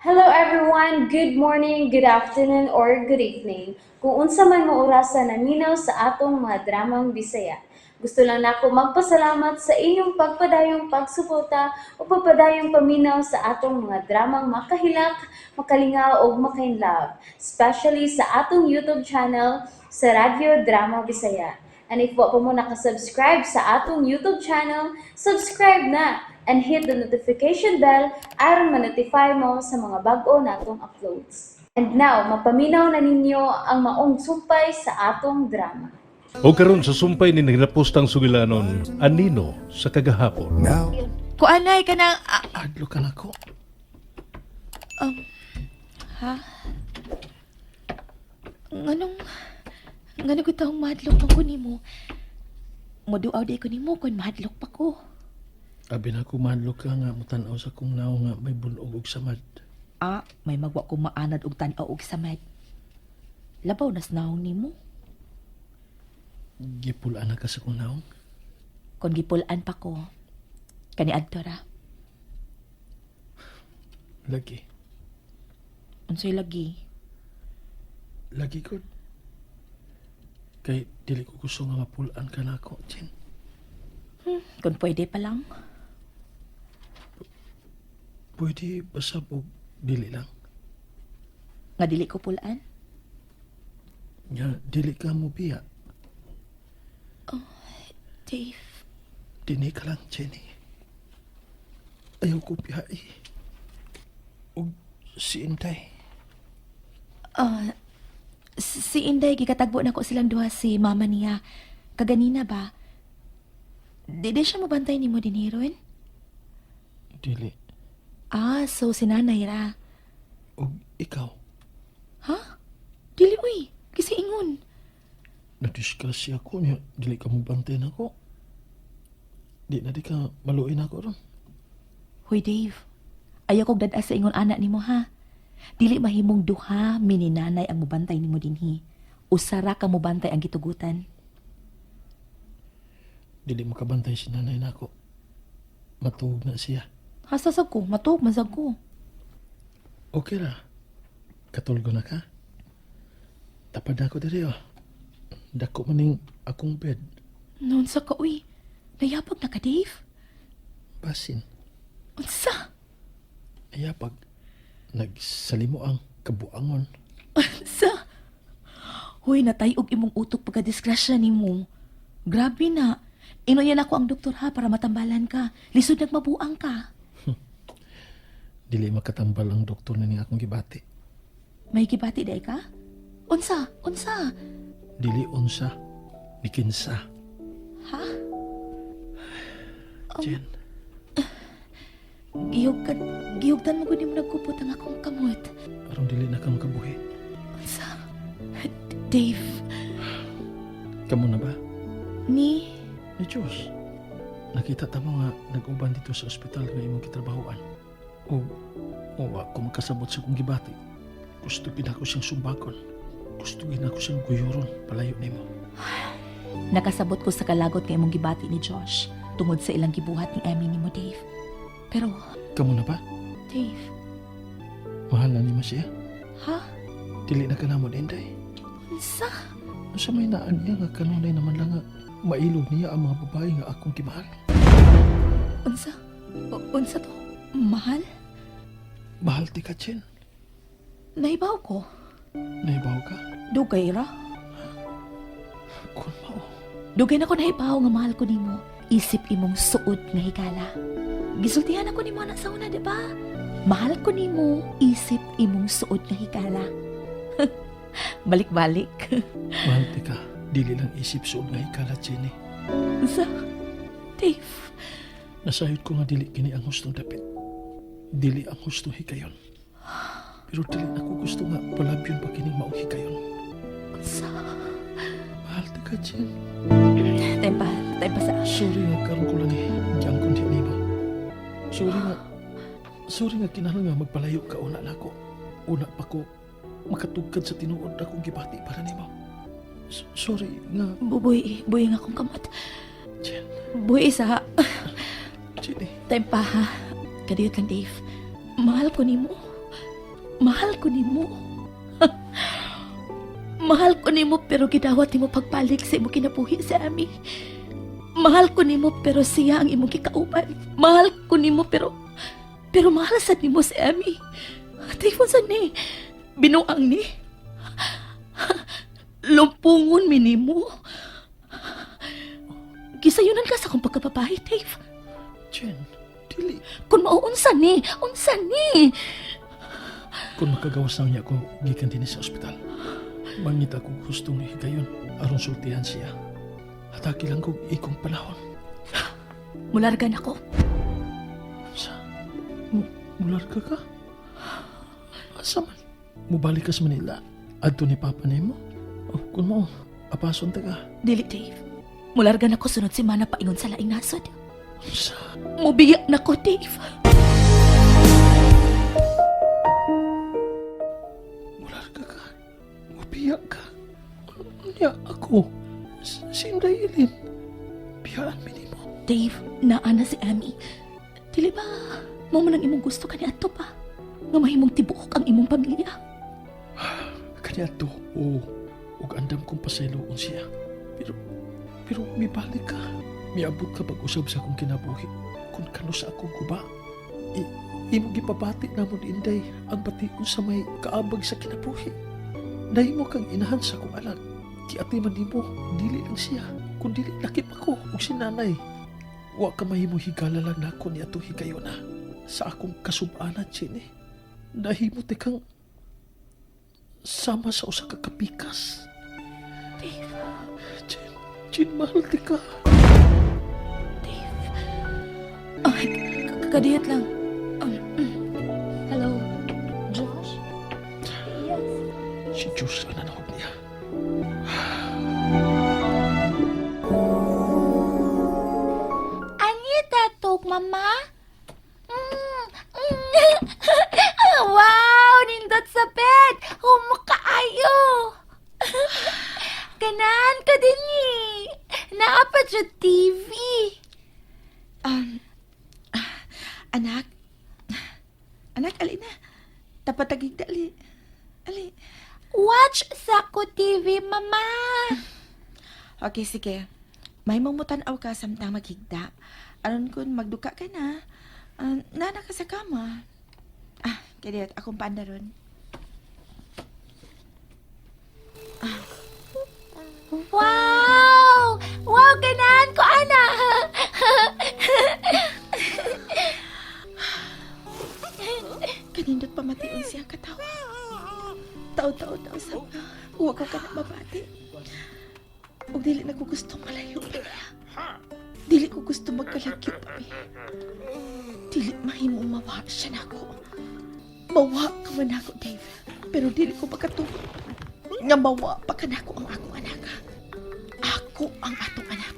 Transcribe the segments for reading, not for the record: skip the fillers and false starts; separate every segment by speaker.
Speaker 1: Hello everyone, good morning, good afternoon, or good evening. Kung unsa man mo orasan naminaw sa atong mga dramang Bisaya. Gusto lang nako magpasalamat sa inyong pagpadayong pagsuporta o pagpadayong paminaw sa atong mga dramang makahilak, makalingaw o makainlove, especially sa atong YouTube channel sa Radyo Drama Bisaya. And if wa pa mo nakasubscribe sa atong YouTube channel, subscribe na and hit the notification bell aron ma-notify mo sa mga bag-o natong uploads. And now, mapaminaw na ninyo ang maong sumpay sa atong drama.
Speaker 2: O karon sa sumpay ni nagapostang sugilanon, anino sa kagahapon.
Speaker 3: Now,
Speaker 4: Kuanay ka ng...
Speaker 3: adlo ka na ko.
Speaker 4: Nganong ko taong mahadlok pa ko nimo. Moduaw day ko nimo kung mahadlok pa ko.
Speaker 3: Abi na ko manlo ka nga mutanaw sa kong naw nga may bunog og samad.
Speaker 4: May magwa ko maanad og tan-aw og samad. Labaw nas naong nimo.
Speaker 3: Gipulaan na ka sa kong naw.
Speaker 4: Kon gipulan pa ko. Kani adto ra.
Speaker 3: Lagi.
Speaker 4: Unsay lagi?
Speaker 3: Lagi ko. Kay dili ko gusto nga mapulaan ka na ako, Jen.
Speaker 4: Kung pwede pa lang.
Speaker 3: Pwede basab og dili lang.
Speaker 4: Nga dili ko pulaan.
Speaker 3: Nga dili ka mo biya.
Speaker 4: Dave.
Speaker 3: Dini ka lang, Jenny. Ayaw ko biyai. Og si Inday.
Speaker 4: Si Inday, gikatagbo na ko silang duha si mama niya. Kaganina ba? Di siya mabantay ni mo din Ron?
Speaker 3: Dili.
Speaker 4: So si nanay ra.
Speaker 3: Og ikaw.
Speaker 4: Ha? Dili, uy. Kasi ingon.
Speaker 3: Nadisgrasya ko niya. Dili ka mo bantay na ko. Di na di ka maluin ako ron.
Speaker 4: Hoy, Dave. Ayaw kong dada sa ingon anak ni mo, ha? Dili mahimong duha, mininanay ang mubantay ni mo dinhi. Usara ka mubantay ang gitugutan.
Speaker 3: Dili makabantay si nanay na ako. Matuog na siya.
Speaker 4: Hasasag ko, matuog, masag ko.
Speaker 3: Okay ra. Katulgo na ka. Tapad na ako diri oh. Dako maning akong bed.
Speaker 4: Noon sa ka, uy. Nayapag na ka, Dave?
Speaker 3: Basin.
Speaker 4: Unsa?
Speaker 3: Ayapag. Nagsalimo ang kabuangon.
Speaker 4: Unsa? Hoy, natayog imong utok pagka-disgrasya ni mo. Grabe na. Inuyan ako ang doktor ha para matambalan ka. Lisod nagmabuang ka.
Speaker 3: Dili makatambal ang doktor na ni akong gibati.
Speaker 4: May gibati day ka? Unsa? Unsa?
Speaker 3: Dili unsa. Nikinsa.
Speaker 4: Ha?
Speaker 3: Jen.
Speaker 4: Gihugtan mo gud mo nagkupot ang akong kamot.
Speaker 3: Aron dili na ka makabuhi.
Speaker 4: Unsa? Dave,
Speaker 3: Kamu na ba?
Speaker 4: ni...
Speaker 3: Ni Diyos. Nakita ta mo nga nag-uban dito sa ospital nga imong kitrabahoan. O ako makasabot sa kong gibati. Gusto ko siyang sumbakon. Gusto ko siyang guyuron palayo nimo.
Speaker 4: Nakasabot ko sa kalagot kay imong gibati ni Josh tungod sa ilang gibuhat ni Emmy ni mo, Dave. Pero,
Speaker 3: Kamu na ba?
Speaker 4: Dave,
Speaker 3: Mahal na ni mo siya?
Speaker 4: ha?
Speaker 3: Dili na ka namon, Inday.
Speaker 4: Unsa?
Speaker 3: Sa may naan niya nga kanunay naman lang nga mailog niya ang mga babae nga akong kimahal.
Speaker 4: Unsa? Unsa to? Mahal?
Speaker 3: Mahal ti ka, Jen.
Speaker 4: Naibaw ko.
Speaker 3: Naibaw ka?
Speaker 4: Dugay ra.
Speaker 3: Kung mao.
Speaker 4: Dugay na ko naibaw nga mahal ko nimo. Isip imong suod nga higala. Gisultihan ako nimo anak sa una, di ba? Mahal ko nimo, isip imong suod nga higala. Balik-balik.
Speaker 3: Mahal ti ka. Dili lang isip suod nga ikalat, Jenny.
Speaker 4: Unsa? Dave,
Speaker 3: Nasayod ko nga dili kini ang hustong dapit. Dili ang hustong hikayon. Pero dili ako gusto nga palabyon pa kining maong hikayon.
Speaker 4: unsa?
Speaker 3: Mahal ti ka, Jen.
Speaker 4: Tempa sa...
Speaker 3: Sorry nga karon ko lang diyang kundi nimo. Sorry nga kinahanglan nga magpalayo ka una nako. Una pa ko makatugkad sa tinuod akong gibati para nimo. Sorry nga,
Speaker 4: Buboy nga akong kamot.
Speaker 3: Jen.
Speaker 4: Buhay sa...
Speaker 3: Jenny.
Speaker 4: Tempa ha. Kadiyot lang, Dave. Mahal ko nimo. Mahal ko nimo. Mahal ko nimo pero gidawat nimo pagbalik sa imong kinabuhi sa ami. Mahal ko nimo pero siya ang imong gikauban. Mahal ko nimo pero mahal sad nimo si ami. Tifon sa ni. Binuang ni. Lumpungon mi nimo. Gisayunan ka sa akong pagkababae, Dave.
Speaker 3: Jen, dili.
Speaker 4: Kung mauunsa ni, unsa ni.
Speaker 3: Kung makagawas lang niya ako, gikan din sa ospital. Mangita ko gustong higayon, aron sultihan siya. Hataki lang kong ikong panahon.
Speaker 4: Mulargan ako.
Speaker 3: Sa, mular ka? Asa man? Mubalik ka sa Manila, adto ni Papa nimo? O, kung mo, apason ta ka.
Speaker 4: Dili, Dave. Mulargan ako sunod si Mana paingon sa laing nasod.
Speaker 3: Sa,
Speaker 4: Mubiyak na ko, Dave.
Speaker 3: mular ka? Mabiyak ka? Niya ako, Sindailin. Biyaan mi nimo.
Speaker 4: Dave, naana si Ami. Dili ba, mo man ang imong gusto kani ato pa? Nga mahimong tibuok ang imong pamilya.
Speaker 3: Kanya to, oo. Ug andam kong paseloon siya. Pero mibalik ka. Miabot ka pag-usab sa akong kinabuhi. Kung kano sa akong guba. Imo gipabati na mo Inday ang batikon sa may kaabag sa kinabuhi. Dahil mo kang inahan sa akong anak. Ti ati man nimo, dili lang siya. Kung dili lakip ako ug si nanay. Wa ka mahimo higala lang na ako ni ato higayon na. Sa akong kasubana, Chine. Dahil mo kang sama sa usa ka kapikas.
Speaker 4: Dave,
Speaker 3: Chin, mahal ti ka.
Speaker 4: Dave. Ay, kadiyat lang. Hello, Josh? Yes.
Speaker 3: Si Diyos ang nanahog niya.
Speaker 4: Anita, tok, mama? Wow, nindot sa bed. Humakaayo. Ganan ka din eh. Naapat sa TV.
Speaker 5: Anak, alina. Tapatagig dali. Ali.
Speaker 4: Watch sa ko TV, mama.
Speaker 5: Okay, sige. May mangmutanaw ka samtang maghigda. Aron kun magduka ka na, nana ka sa kama. Kaya akong panda ron.
Speaker 4: Wow! Wow, ganan ko, ana.
Speaker 5: Kanindot pamation siya katawa. Tao sa huwag ko ka na mabati. Huwag dili na ko gusto malayo pa niya. Dili ko gusto magkalagyo pa niya. Dili mahimo mawa siya na ako. Mawa ka man ako, Dave. Pero dili ko makatulog. Nga mawa pa ka na ako ang akong anak. Ako ang atong anak.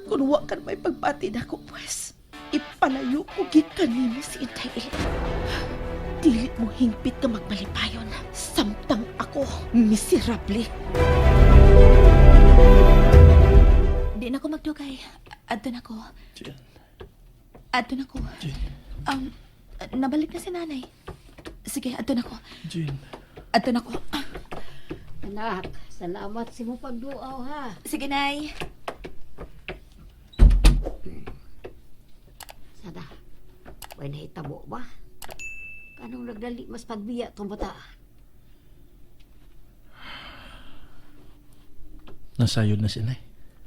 Speaker 5: Kung wa ka may pagbati na ako, pues, ipalayo ko gikan nimo si Inday. Dili mo hingpit ka magmalipayon. Samtang ako, miserable.
Speaker 4: Di na ko magdugay. Adto na ko.
Speaker 3: Jen,
Speaker 4: Adto na ko.
Speaker 3: Jen,
Speaker 4: Nabalik na si nanay. Sige, adto na ko.
Speaker 3: Jen.
Speaker 4: Adto na ko.
Speaker 6: Anak, salamat sa mo pagduaw ha.
Speaker 4: Sige, nay.
Speaker 6: Sada, may nahitabo ba? Kanong nagdali mas pagbiya tong bata?
Speaker 3: Nasayod na sinay.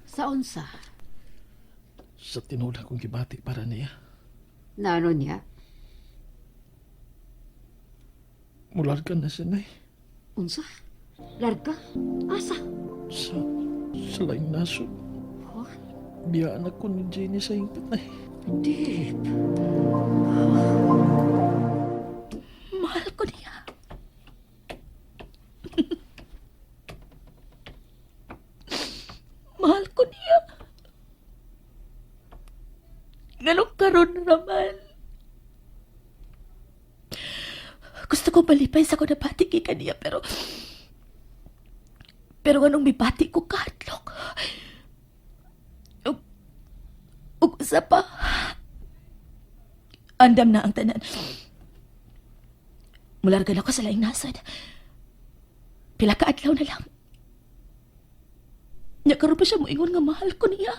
Speaker 6: Sa unsa?
Speaker 3: Sa tinuod akong gibati para niya.
Speaker 6: Naano niya?
Speaker 3: Mulargan na sinay.
Speaker 6: Unsa? Larga? Asa?
Speaker 3: Sa laing naso.
Speaker 6: Oh,
Speaker 3: Biyaan ako ni Jenny sa hingpit na.
Speaker 6: Dip.
Speaker 4: Mahal ko niya. Mahal ko niya. Ganong karon naman. Gusto ko malipay sa ko na bati kay kaniya, pero anong mibati ko kahadlok. Ug usa pa. Andam na ang tanan. Mulargan ako sa laing nasad. Pila ka adlaw na lang. Nya karon pa siya moingon nga mahal ko niya.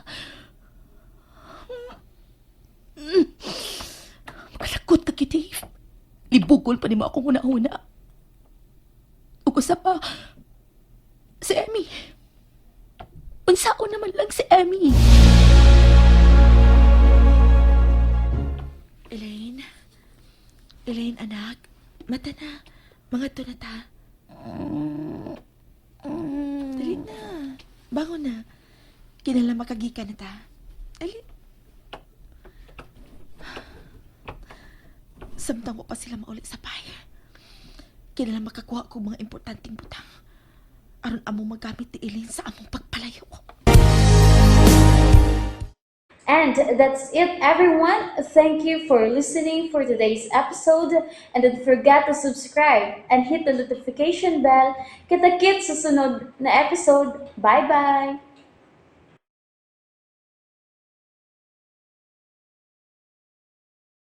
Speaker 4: Makalakot ka kiti. Libugol pa ni mo akong una-una. Ug usa pa, si Emmy. Unsaon naman lang si Emmy.
Speaker 5: Elaine, anak. Mata na. Mga to na ta. Dali na. Bangon na. Kinala makagika na ta. Dali. Samtang mo pa sila maulit sa bahay. Kinala makakuha ko mga importanteng butang. Aron among magamit ni Elaine sa among pagpalayo.
Speaker 1: And that's it, everyone. Thank you for listening for today's episode. And don't forget to subscribe and hit the notification bell. Kita-kits sa sunod na episode. Bye-bye!